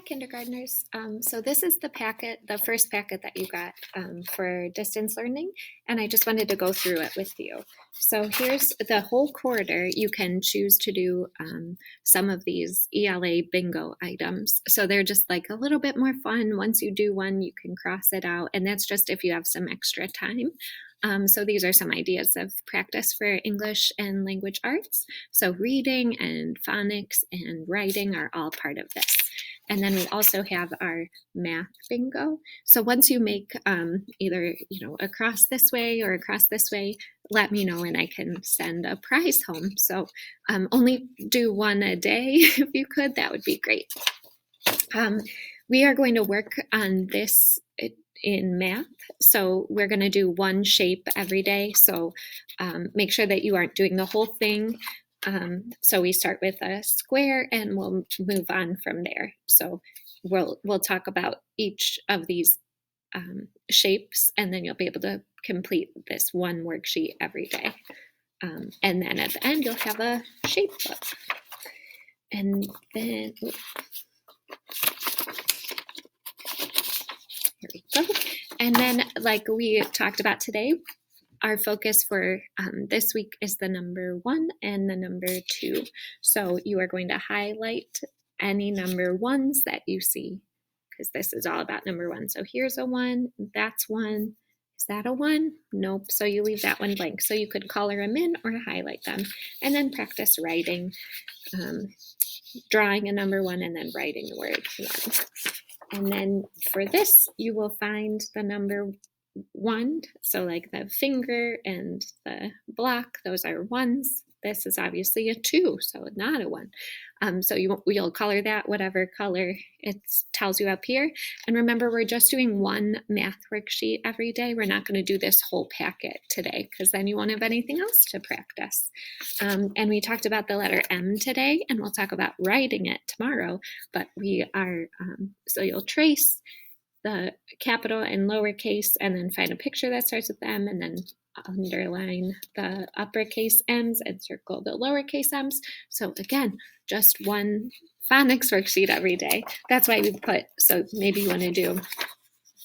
kindergartners. So this is the first packet that you got for distance learning, and I just wanted to go through it with you. So here's the whole quarter. You can choose to do some of these ELA bingo items. So they're just like a little bit more fun. Once you do one, you can cross it out, and that's just if you have some extra time. So these are some ideas of practice for English and language arts. So reading and phonics and writing are all part of this. And then we also have our math bingo. So once you make either across this way or across this way, let me know and I can send a prize home. So only do one a day if you could. That would be great. We are going to work on this in math. So we're going to do one shape every day. So make sure that you aren't doing the whole thing. So we start with a square and we'll move on from there. So we'll talk about each of these shapes, and then you'll be able to complete this one worksheet every day. And then at the end, you'll have a shape book. And then here we go. And then, like we talked about today, our focus for this week is the number 1 and the number 2. So you are going to highlight any number 1s that you see, because this is all about number 1. So here's a 1, that's 1. Is that a 1? Nope. So you leave that one blank. So you could color them in or highlight them, and then practice writing, drawing a number 1 and then writing the word 1. And then for this, you will find the number 1. So like the finger and the block, those are 1s. This is obviously a 2, so not a 1. So you'll color that whatever color it tells you up here. And remember, we're just doing one math worksheet every day. We're not going to do this whole packet today, because then you won't have anything else to practice. And we talked about the letter M today, and we'll talk about writing it tomorrow. But we are, so you'll trace the capital and lowercase, and then find a picture that starts with M, and then underline the uppercase M's and circle the lowercase M's. So again, just one phonics worksheet every day. That's why we put, so maybe you want to do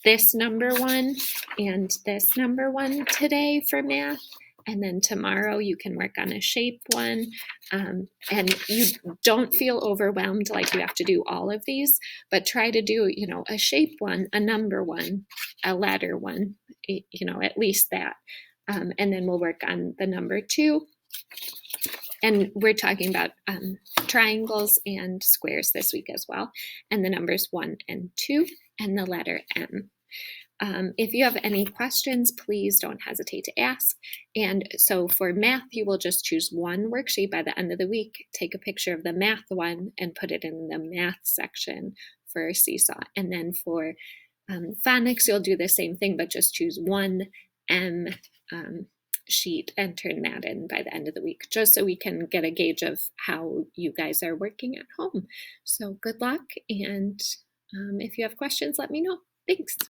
this number 1 and this number 1 today for math. And then tomorrow you can work on a shape 1, and you don't feel overwhelmed like you have to do all of these, but try to do, a shape 1, a number 1, a letter 1, at least that. And then we'll work on the number 2. And we're talking about triangles and squares this week as well. And the numbers 1 and 2 and the letter M. If you have any questions, please don't hesitate to ask. And so for math, you will just choose one worksheet by the end of the week, take a picture of the math one and put it in the math section for Seesaw. And then for phonics, you'll do the same thing, but just choose one M sheet and turn that in by the end of the week, just so we can get a gauge of how you guys are working at home. So good luck. And if you have questions, let me know. Thanks.